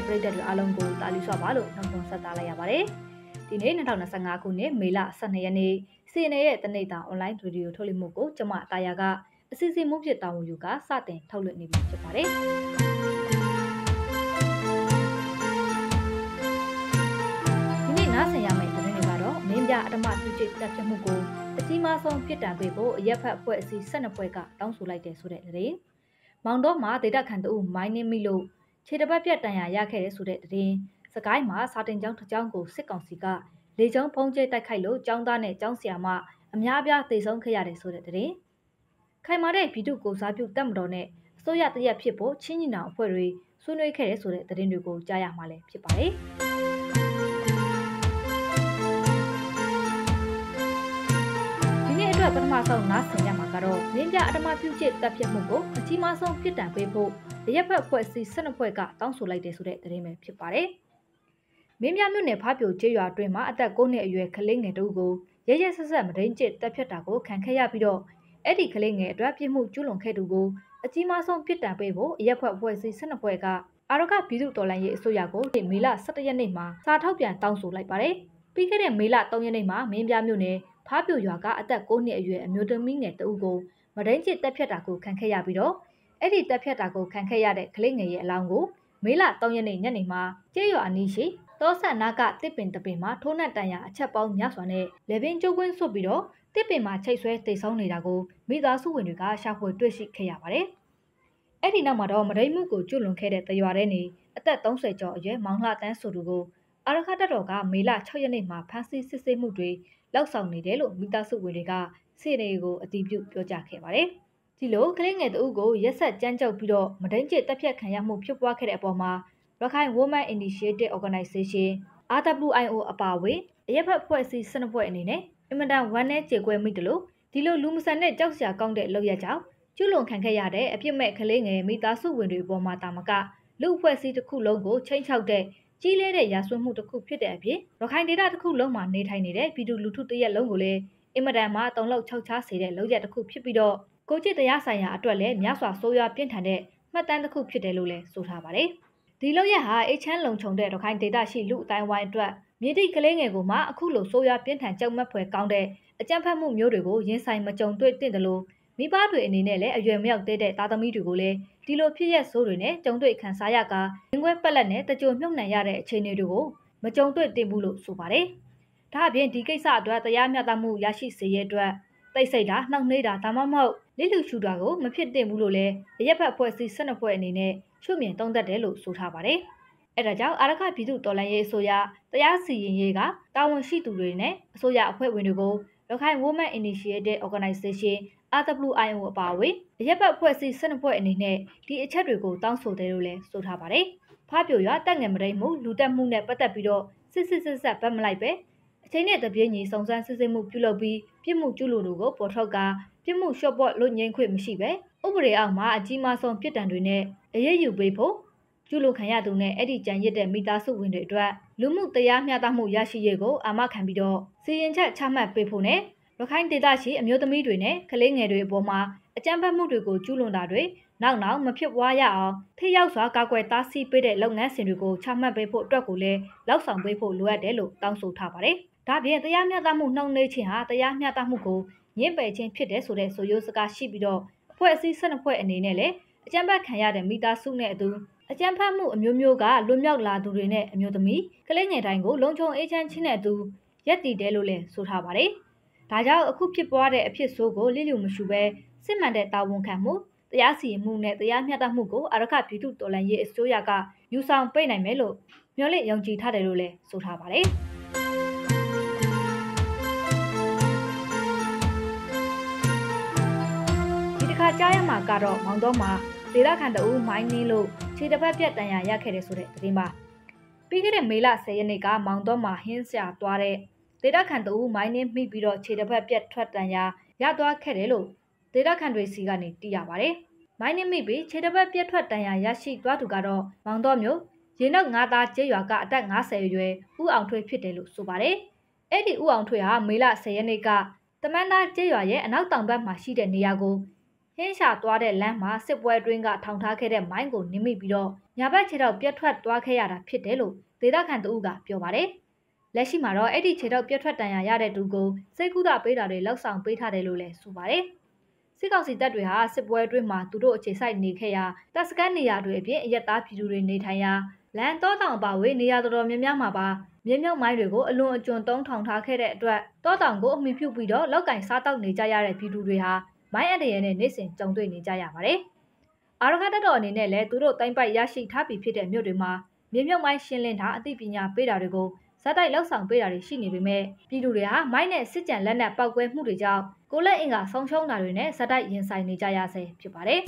ပရိသတ်တွေအားလုံးကိုတာလီစွာပါလို့နှုတ်ခွန်းဆက်သလိုက်ရပါတယ်။ဒီနေ့2025ခုနှစ်မေလ12ရက်နေ့စီနေရဲ့တနေ့တာအွန်လိုင်းဗီဒီယိုထုတ်လွှင့်မှုကိုကျမတာယာကအစီအစဉ်မှုဖြစ်တာဝန်ယူကစတင်ထုတ်လွှင့်နေပြီဖြစ်ပါတယ်။ဒီနေ့နားဆင်ရမယ့်သတင်းတွေကတော့မင်းပြအဓမ္မပြုကျင့်တပ်ဖြတ်မှုကိုအကြီးမားဆုံးပြစ်ဒဏ်ပေးဖို့အရက်ဖက်အဖွဲ့အစည်း12ဖွဲ့ကတောင်းဆိုလိုက်တဲ့ဆိုတဲ့သတင်း။မောင်တော်မှာဒေတာခန်တူမိုင်းနေမိလို့ခြေတပတ်ပြတ်တန်ရာရခဲ့တဲ့ဆိုတဲ့သတင်းစကိုင်းမှာစာတင်ကျောင်းတစ်ကျောင်းကိုစစ်ကောင်စီကလေကြောင်းဖုံးကျဲတိုက်ခိုက်လို့ကျောင်းသားနဲ့ကျောင်းဆရာမအများအပြားသေဆုံးခဲ့ရတဲ့ဆိုတဲ့သတင်းခိုင်မာတဲ့ပြည်သူ့ကိုစားပြုတပ်မတော်နဲ့အစိုးရတရက်ဖြစ်ဖို့ချင်းညီနောင်အဖွဲ့တွေဆွေးနွေးခဲ့တဲ့ဆိုတဲ့သတင်းတွေကိုကြားရမှာလည်းဖြစ်ပါတယ်ဒီနေ့အတွက်ပထမဆုံးနားဆင်ရမှာကတော့မင်းပြအဓမ္မပြုကျင့်တပ်ဖြတ်မှုကိုအကြီးမားဆုံးပြစ်ဒဏ်ပေးဖို့ရက်ဖက်ဖွဲ့စည်း12ဖွဲ့ကတောင်းဆိုလိုက်တဲ့ဆိုတဲ့သတင်းပဲဖြစ်ပါတယ်။မင်းပြမြို့နယ်ဖားပြိုကျေးရွာအတွင်းမှာအသက်9နှစ်အရွယ်ကလေးငယ်တို့ကိုရဲရဲဆက်ဆက်မဒိန်ကျစ်တပ်ဖြတ်တာကိုခံခဲ့ရပြီးတော့အဲ့ဒီကလေးငယ်အတွက်ပြစ်မှုကျူးလွန်ခဲ့သူကိုအကြီးမားဆုံးပြစ်ဒဏ်ပေးဖို့ရက်ဖက်ဖွဲ့စည်း12ဖွဲ့ကအာရကပြည်သူ့တော်လှန်ရေးအစိုးရကိုမေလ17ရက်နေ့မှာစာထုတ်ပြန်တောင်းဆိုလိုက်ပါတယ်။ပြီးခဲ့တဲ့မေလ3ရက်နေ့မှာမင်းပြမြို့နယ်ဖားပြိုရွာကအသက်9နှစ်အရွယ်အမျိုးသမီးငယ်တဦးကိုမဒိန်ကျစ်တပ်ဖြတ်တာကိုခံခဲ့ရပြီးတော့အဲ့ဒီတပ်ဖြတ်တာကိုခံခဲ့ရတဲ့ကလေးငယ်ရဲ့အလောင်းကိုမေလ3ရက်နေ့ညနေမှာကျေးရွာအနီးရှိတောဆန်နာကတစ်ပင်တပင်မှာထိုးနှက်တန်ရာအချက်ပေါင်းများစွာနဲ့လေပင်ကျိုးကွင်းဆွတ်ပြီးတော့တစ်ပင်မှာချိတ်ဆွဲတိတ်ဆုံးနေတာကိုမိသားစုဝင်တွေကရှာဖွေတွေ့ရှိခဲ့ရပါတယ်။အဲ့ဒီနောက်မှာတော့မဒိန်မှုကိုကျွလွန်ခဲ့တဲ့တရွာထဲနေအသက်30ကျော်အရွယ်မောင်လှတန်းဆိုသူကိုအာရခတပ်တော်ကမေလ6ရက်နေ့မှာဖမ်းဆီးစစ်ဆေးမှုတွေလောက်ဆောင်နေတယ်လို့မိသားစုဝင်တွေကစီနေကိုအတည်ပြုပြောကြားခဲ့ပါတယ်။ဒီလိုကလေးငယ်တဦးကိုရက်ဆက်ကြမ်းကြုတ်ပြီးတော့မဒိန်ကျစ်တပ်ဖြတ်ခံရမှုဖြစ်ပွားခဲ့တဲ့အပေါ်မှာရခိုင် Women Initiative Organization RWIO အပါအဝင်အရက်ဖက်ဖွဲ့စည်း12ဖွဲ့အနေနဲ့အင်မတန်ဝမ်းနည်းကြေကွဲမိတယ်လို့ဒီလိုလူမဆန်တဲ့ကြောက်စရာကောင်းတဲ့လုပ်ရကြောင်းကျွလွန်ခံခဲ့ရတဲ့အပြစ်မဲ့ကလေးငယ်မိသားစုဝင်တွေပေါ်မှာတာမကလူအဖွဲ့အစည်းတစ်ခုလုံးကိုချိန်ချောက်တဲ့ကြီးလေးတဲ့ရာဇဝတ်မှုတစ်ခုဖြစ်တဲ့အပြင်ရခိုင်ဒေသတစ်ခုလုံးမှာနေထိုင်နေတဲ့ပြည်သူလူထုတရက်လုံးကိုလည်းအင်မတန်မှတုံ့လောက်ခြောက်ခြားစေတဲ့လုပ်ရတစ်ခုဖြစ်ပြီးတော့ကိုကျစ်တရားဆိုင်ရာအတွက်လည်းများစွာဆိုးရွားပြင်းထန်တဲ့မှတ်တမ်းတစ်ခုဖြစ်တယ်လို့လည်းဆိုထားပါတယ်။ဒီလုပ်ရဟာအေချမ်းလုံခြုံတဲ့ရခိုင်ဒေသရှိလူအတိုင်းဝိုင်းအတွက်မြေတိကလေးငယ်ကိုမှအခုလိုဆိုးရွားပြင်းထန်ကြောက်မက်ဖွယ်ကောင်းတဲ့အကြမ်းဖက်မှုမျိုးတွေကိုရင်ဆိုင်မကြုံတွေ့တင်တယ်လို့မိဘတွေအနေနဲ့လည်းအရွယ်မရောက်သေးတဲ့သားသမီးတွေကိုလည်းဒီလိုဖြစ်ရက်ဆိုးတွေနဲ့ကြုံတွေ့ခံစားရကငွေပက်လက်နဲ့တကြိုမြုပ်နှံရတဲ့အခြေအနေတွေကိုမကြုံတွေ့တင်ဘူးလို့ဆိုပါတယ်။ဒါအပြင်ဒီကိစ္စအတွက်တရားမျှတမှုရရှိစေရတဲ့တိတ်ဆိတ်တာနှောက်နှေးတာဒါမှမဟုတ်လိလူရှူတာကိုမဖြစ်တင်ဘူးလို့လည်းအရက်ဖက်ဖွဲ့စည်း12ဖွဲ့အနေနဲ့ရှုမြင်သုံးသပ်တယ်လို့ဆိုထားပါတယ်။အဲဒါကြောင့်အာရခပြည်သူ့တော်လှန်ရေးအစိုးရတရားစီရင်ရေးကတာဝန်ရှိသူတွေနဲ့အစိုးရအဖွဲ့ဝင်တွေကိုရခိုင် Women Initiative Organization RWIO အပါအဝင်အရက်ဖက်ဖွဲ့စည်း12ဖွဲ့အနေနဲ့ဒီအချက်တွေကိုတောင်းဆိုတယ်လို့လည်းဆိုထားပါတယ်။ဖားပြိုရွာတက်ငယ်မရိမှုလူတက်မှုနဲ့ပတ်သက်ပြီးတော့စစ်ဗတ်မလိုက်ပဲအချိန်နဲ့တပြေးညီစုံစမ်းစစ်ဆေးမှုပြုလုပ်ပြီးပြစ်မှုကျူးလွန်သူကိုပေါ်ထုတ်ကာပြစ်မှုလျှော့ပေါ့လွတ်ငြိမ်းခွင့်မရှိပဲဥပဒေအောက်မှာအကြီးမားဆုံးပြစ်ဒဏ်တွေနဲ့အရေးယူပေးဖို့ကျူးလွန်ခံရသူနဲ့အဲ့ဒီကြံရစ်တဲ့မိသားစုဝင်တွေအတွက်လူမှုတရားမျှတမှုရရှိရေးကိုအာမခံပြီးတော့စီရင်ချက်ချမှတ်ပေးဖို့နဲ့ရခိုင်ဒေသရှိအမျိုးသမီးတွေနဲ့ကလေးငယ်တွေအပေါ်မှာအကြမ်းဖက်မှုတွေကိုကျူးလွန်တာတွေနောက်မဖြစ်ပွားရအောင်ထိရောက်စွာကာကွယ်တားဆီးပေးတဲ့လုပ်ငန်းစဉ်တွေကိုချမှတ်ပေးဖို့အတွက်ကိုလည်းလောက်ဆောင်ပေးဖို့လိုအပ်တယ်လို့တောင်းဆိုထားပါတယ်။ဒါပြင်တရားမျှတမှုနှောင့်နှေးခြင်းဟာတရားမျှတမှုကိုညှင်းပယ်ခြင်းဖြစ်တယ်ဆိုတဲ့ဆိုရိုးစကားရှိပြီးတော့အဖွဲ့အစည်း12ဖွဲ့အနေနဲ့လည်းအကြမ်းဖက်ခံရတဲ့မိသားစုနဲ့အတူအကြမ်းဖက်မှုအမျိုးမျိုးကလွတ်မြောက်လာသူတွေနဲ့အမျိုးသမီးကလေးငယ်တိုင်းကိုလုံခြုံအေးချမ်းခြင်းနဲ့အတူရပ်တည်တယ်လို့လည်းဆိုထားပါတယ်။ဒါကြောင့်အခုဖြစ်ပွားတဲ့အဖြစ်ဆိုးကိုလိလူမရှုပဲစစ်မှန်တဲ့တာဝန်ခံမှုတရားစီရင်မှုနဲ့တရားမျှတမှုကိုအာရခပြည်သူ့တော်လှန်ရေးအစိုးရကယူဆောင်ပေးနိုင်မယ်လို့မျှော်လင့်ယုံကြည်ထားတယ်လို့လည်းဆိုထားပါတယ်။ဒီတစ်ခါကြားရမှာကတော့မောင်တော်မှာဒေသခံတအူးမိုင်းနင်းလို့ခြေတစ်ဖက်ပြတ်တန်ရာရခဲ့တယ်ဆိုတဲ့သတင်းပါ။ပြီးခဲ့တဲ့မေလ10ရက်နေ့ကမောင်တော်မှာဟင်းဆရာသွားတဲ့ဒေသခံတအူးမိုင်းနင်းမိပြီးတော့ခြေတစ်ဖက်ပြတ်ထွက်တန်ရာရသွားခဲ့တယ်လို့ဒေသခံတွေစီကနေသိရပါတယ်။မိုင်းနင်းမိပြီးခြေတစ်ဖက်ပြတ်ထွက်တန်ရာရရှိသွားသူကတော့မောင်တော်မျိုးရေနောက်ငါးသားကျေးရွာကအသက်50အရွယ်ဦးအောင်ထွေးဖြစ်တယ်လို့ဆိုပါတယ်။အဲ့ဒီဦးအောင်ထွေးဟာမေလ10ရက်နေ့ကတမန်သားကျေးရွာရဲ့အနောက်တောင်ဘက်မှာရှိတဲ့နေရာကို ဟင်းရှာသွားတဲ့လမ်းမှာစစ်ပွဲအတွင်းကထောင်ထားခဲ့တဲ့မိုင်းကိုနင်းမိပြီးတော့ညာဘက်ခြေထောက်ပြတ်ထွက်သွားခဲ့ရတာဖြစ်တယ်လို့ဒေသခံတဦးကပြောပါတယ်။လက်ရှိမှာတော့အဲ့ဒီခြေထောက်ပြတ်ထွက်တန်ရာရတဲ့သူကိုစိတ်ကူးတာပေးတာတွေလောက်ဆောင်ပေးထားတယ်လို့လည်းဆိုပါတယ်။စစ်ကောင်စီတပ်တွေဟာစစ်ပွဲအတွင်းမှာသူတို့အခြေစိုက်နေခဲ့ရာတပ်စခန်းနေရာတွေအပြင်အရက်သားပြည်သူတွေနေထိုင်ရာလမ်းတောတောင်ပါဝေးနေရာတော်တော်များများမှာပါမြေမြုပ်မိုင်းတွေကိုအလွန်အကျွံသုံးထောင်ထားခဲ့တဲ့အတွက်တောတောင်ကိုအမိပြုပြီးတော့လောက်ကင်စားတောက်နေကြရတဲ့ပြည်သူတွေဟာမိုင်းအတရနဲ့နေစဉ်ကြုံတွေ့နေကြရပါတယ်။အာရခတ်တော်အနေနဲ့လည်းသူတို့တိုင်းပိုက်ရရှိထားပြီးဖြစ်တဲ့မြို့တွေမှာမြေမြုပ်မိုင်းရှင်းလင်းတာအသိပညာပေးတာတွေကိုဇက်တိုက်လောက်ဆောင်ပေးတာတွေရှိနေပေမဲ့ပြည်သူတွေဟာမိုင်းနဲ့စစ်ကြံလက်နက်ပောက်ကွဲမှုတွေကြောင့်ကိုလက်အင်ကဆုံးရှုံးတာတွေနဲ့ဇက်တိုက်ရင်ဆိုင်နေကြရဆဲဖြစ်ပါတယ်။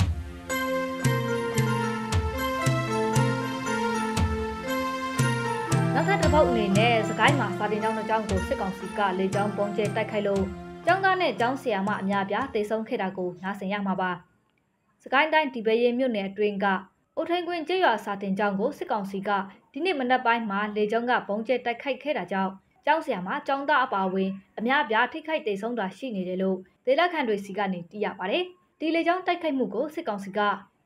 နောက်ထပ်တစ်ပုတ်အနေနဲ့စကိုင်းမှာစာတင်ကျောင်းတစ်ကျောင်းကိုစစ်ကောင်စီကလေကြောင်းပုံကျဲတိုက်ခိုက်လို့ကျောင်းသားနဲ့ကျောင်းဆရာမအများပြားတိတ်ဆုံးခဲ့တာကိုနားဆင်ရမှာပါ။စကိုင်းတိုင်းဒီပဲရင်မြို့နယ်အတွင်းကအုတ်ထိန်ကွင်းကျေးရွာစာတင်ကျောင်းကိုစစ်ကောင်စီကဒီနေ့မနက်ပိုင်းမှာလေကြောင်းကပုံကျဲတိုက်ခိုက်ခဲ့တာကြောင့်ကျောင်းဆရာမကျောင်းသားအပါအဝင်အများပြားထိခိုက်တိတ်ဆုံးတာရှိနေတယ်လို့ဒေသခံတွေစီကနေသိရပါတယ်။ဒီလေကြောင်းတိုက်ခိုက်မှုကိုစစ်ကောင်စီက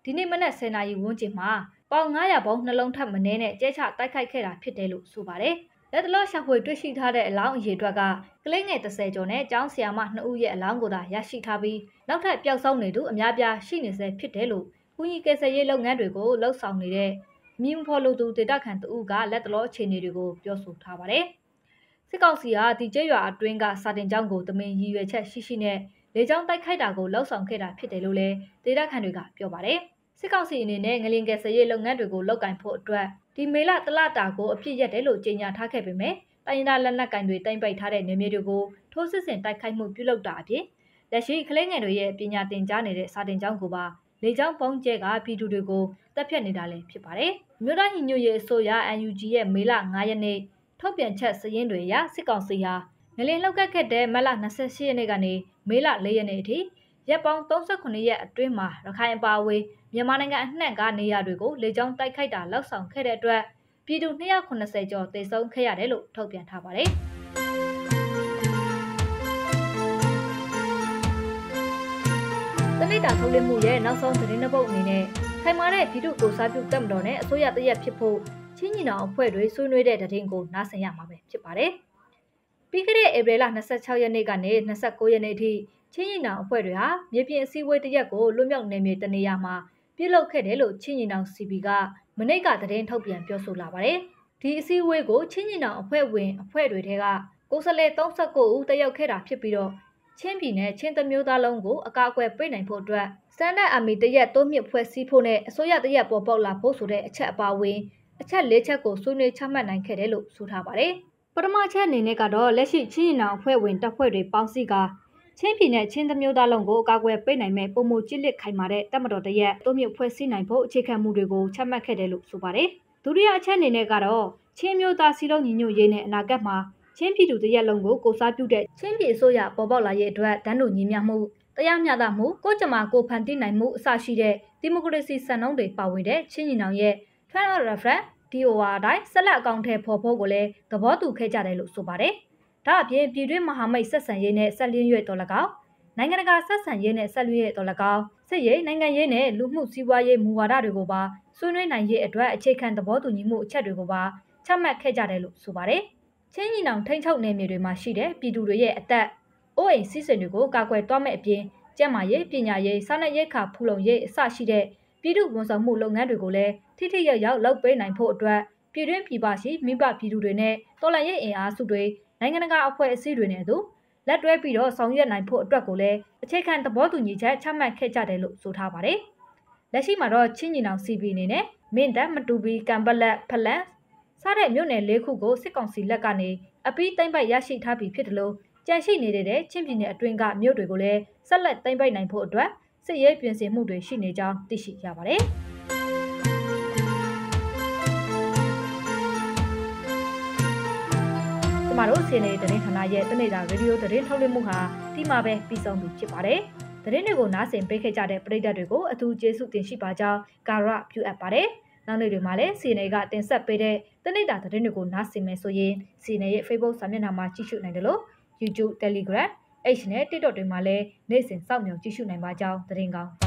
ဒီနေ့မနက်10:00 နာရီဝန်းကျင်မှာပေါင်900ဘုံနှလုံးထပ်မနှဲနဲ့ကျဲချတိုက်ခိုက်ခဲ့တာဖြစ်တယ်လို့ဆိုပါတယ်။လက်တလောရှာဖွေတွေ့ရှိထားတဲ့အလောင်းအရေအတွက်ကကလေးငယ်30ကျော်နဲ့ကျောင်းဆရာမ2ဦးရဲ့အလောင်းကိုသာရရှိထားပြီးနောက်ထပ်ပျောက်ဆုံးနေသူအများပြားရှိနေဆဲဖြစ်တယ်လို့ကုညီကယ်ဆယ်ရေးလုပ်ငန်းတွေကိုလှုပ်ဆောင်နေတဲ့မြင်းဖော်လူသူဒေတာခန်တဦးကလက်တလောအခြေအနေတွေကိုပြောဆိုထားပါတယ်။စစ်ကောင်စီဟာဒီကျဲရွာအတွင်းကစာတင်ကျောင်းကိုတမင်ရည်ရွယ်ချက်ရှိရှိနဲ့လေကြောင်းတိုက်ခိုက်တာကိုလှုပ်ဆောင်ခဲ့တာဖြစ်တယ်လို့လည်းဒေတာခန်တွေကပြောပါတယ်။စစ်ကောင်စီအနေနဲ့ငလင်ကယ်ဆယ်ရေးလုပ်ငန်းတွေကိုလုပ်ကင်ဖို့အတွက်ဒီမေလတလတာကိုအပြစ်ရက်တယ်လို့ကြေညာထားခဲ့ပေမဲ့တိုင်းရင်းသားလက်နက်ကင်တွေတင်ပိတ်ထားတဲ့နေမြေတွေကိုထိုးစစ်ဆင်တိုက်ခိုက်မှုပြုလုပ်တာအပြင်လက်ရှိကလေးငယ်တွေရဲ့ပညာသင်ကြားနေတဲ့စာတင်ကျောင်းကိုပါလေကြောင်းပုံကျဲကပြည်သူတွေကိုတပ်ဖြတ်နေတာလည်းဖြစ်ပါတယ်။မြို့တိုင်းညီညွတ်ရေးအစိုးရ NUG ရဲ့မေလ9ရက်နေ့ထုတ်ပြန်ချက်စရင်းတွေအရစစ်ကောင်စီဟာငလင်လှုပ်ခတ်ခဲ့တဲ့မတ်လ28ရက်နေ့ကနေမေလ4ရက်နေ့အထိရက်ပေါင်း38ရက်အတွင်းမှာရခိုင်အပါအဝင်မြန်မာနိုင်ငံအနှံ့ကနေရာတွေကိုလေကြောင်းတိုက်ခိုက်တာလောက်ဆောင်ခဲ့တဲ့အတွက်ပြည်သူ290ကျော်သေဆုံးခဲ့ရတယ်လို့ထုတ်ပြန်ထားပါတယ်။တနိဒာထုတ်လွှင့်မှုရဲ့နောက်ဆုံးသတင်းတစ်ပုဒ်အနေနဲ့ခိုင်မာတဲ့ပြည်သူ့ကိုစားပြုတပ်မတော်နဲ့အစိုးရတရက်ဖြစ်ဖို့ချင်းညီနောင်အဖွဲ့တွေဆွေးနွေးတဲ့သတင်းကိုနားဆင်ရမှာပဲဖြစ်ပါတယ်။ပြီးခဲ့တဲ့ဧပြီလ26ရက်နေ့ကနေ29ရက်နေ့အထိချင်းညီနောင်အဖွဲ့တွေဟာမြေပြင်အစည်းအဝေးတရက်ကိုလွတ်မြောက်နေမြေတနေရာမှာပြုလုပ်ခဲ့တယ်လို့ချင်းညီနောင် CP ကမနေ့ကသတင်းထုတ်ပြန်ပြောဆိုလာပါတယ်။ဒီအစည်းအဝေးကိုချင်းညီနောင်အဖွဲ့ဝင်အဖွဲ့တွေထဲကကိုယ်စားလှယ်39ဦးတက်ရောက်ခဲ့တာဖြစ်ပြီးတော့ချင်းပြည်နယ်ချင်းတစ်မျိုးသားလုံးကိုအကာအကွယ်ပေးနိုင်ဖို့အတွက်စတန်ဒတ်အာမီတရက်တိုးမြင့်ဖွဲ့စည်းဖို့နဲ့အစိုးရတရက်ပေါ်ပေါက်လာဖို့ဆိုတဲ့အချက်အပါအဝင်အချက်၄ချက်ကိုဆွေးနွေးချမှတ်နိုင်ခဲ့တယ်လို့ဆိုထားပါတယ်။ပထမချက်အနေနဲ့ကတော့လက်ရှိချင်းညီနောင်အဖွဲ့ဝင်တပ်ဖွဲ့တွေပေါင်းစည်းကချင်းပြည်နယ်ချင်းတစ်မျိုးသားလုံးကိုအကာအကွယ်ပေးနိုင်မဲ့ပုံမကြစ်လက်ခိုင်မာတဲ့တပ်မတော်တရက်တိုးမြင့်ဖွဲ့စည်းနိုင်ဖို့အခြေခံမှုတွေကိုချမှတ်ခဲ့တယ်လို့ဆိုပါတယ်။ဒုတိယအချက်အနေနဲ့ကတော့ချင်းမျိုးသားစီလုံးညီညွတ်ရေးနဲ့အနာဂတ်မှာချင်းပြည်သူတရက်လုံးကိုကိုစားပြုတဲ့ချင်းပြည်အစိုးရပေါ်ပေါက်လာရေးအတွက်တန်းတူညီမျှမှုတရားမျှတမှုကိုကြမှာကိုဖန်တီးနိုင်မှုအစရှိတဲ့ဒီမိုကရေစီစံနှုန်းတွေပါဝင်တဲ့ချင်းညီနောင်ရဲ့ Trial Reference DOR တိုင်းဆက်လက်အကောင့်ထဲပေါ်ဖို့ကိုလည်းသဘောတူခဲ့ကြတယ်လို့ဆိုပါတယ်။ဒါအပြင်ပြည်တွင်းမဟာမိတ်ဆက်ဆံရေးနဲ့ဆက်လျင်းရွေ့တော်၎င်းနိုင်ငံတကာဆက်ဆံရေးနဲ့ဆက်လျင်းရွေ့တော်၎င်းစစ်ရေးနိုင်ငံရေးနဲ့လူမှုစီးပွားရေးမူဝါဒတွေကိုပါဆွေးနွေးနိုင်ရေးအတွက်အခြေခံသဘောတူညီမှုအချက်တွေကိုပါချမှတ်ခဲ့ကြတယ်လို့ဆိုပါတယ်။ချင်းညီနောင်ထိန်းချုပ်နယ်မြေတွေမှာရှိတဲ့ပြည်သူတွေရဲ့အသက်အိုးအိမ်စီးစိမ်တွေကိုကာကွယ်သွားမဲ့အပြင်ကျန်းမာရေးပညာရေးစားနပ်ရိက္ခာဖူလုံရေးအစရှိတဲ့ပြည်သူ့ဝန်ဆောင်မှုလုပ်ငန်းတွေကိုလည်းထိထိရောက်ရောက်လုပ်ပေးနိုင်ဖို့အတွက်ပြည်တွင်းပြည်ပရှိမိဘပြည်သူတွေနဲ့တော်လှန်ရေးအင်အားစုတွေနိုင်ငံတကာအဖွဲ့အစည်းတွေနဲ့အတူလက်တွဲပြီးတော့ဆောင်ရွက်နိုင်ဖို့အတွက်ကိုလည်းအခြေခံသဘောတူညီချက်ချမှတ်ခဲ့ကြတယ်လို့ဆိုထားပါတယ်။လက်ရှိမှာတော့ချင်းညီနောင် CP အနေနဲ့မင်းတပ်မတူပီကံပလက်ဖလန်စားတဲ့မြို့နယ်၄ခုကိုစစ်ကောင်စီလက်ကနေအပီးသိမ့်ပိုက်ရရှိထားပြီးဖြစ်တယ်လို့ကြန့်ရှိနေတဲ့ချင်းပြည်နယ်အတွင်းကမြို့တွေကိုလည်းဆက်လက်သိမ့်ပိုက်နိုင်ဖို့အတွက်စစ်ရေးပြင်ဆင်မှုတွေရှိနေကြောင်းသိရှိရပါတယ်။ကျမတို့စီနေသတင်းဌာနရဲ့တနေ့တာရေဒီယိုသတင်းထုတ်လွှင့်မှုဟာဒီမှာပဲပြီးဆုံးပြီဖြစ်ပါတယ်။သတင်းတွေကိုနားဆင်ပေးခဲ့ကြတဲ့ပရိသတ်တွေကိုအထူးကျေးဇူးတင်ရှိပါကြောင်းကာရပြုအပ်ပါတယ်။နောက်နေ့တွေမှာလည်းစီနေကတင်ဆက်ပေးတဲ့တနေ့တာသတင်းတွေကိုနားဆင်မယ်ဆိုရင်စီနေရဲ့ Facebook စာမျက်နှာမှာကြည့်ရှုနိုင်တယ်လို့YouTube, Telegram, H နဲ့ TikTok တွေမှာလည်းနေ့စဉ်စောင့်မျှော်ကြည့်ရှုနိုင်ပါကြောင်းသတင်းကောင်း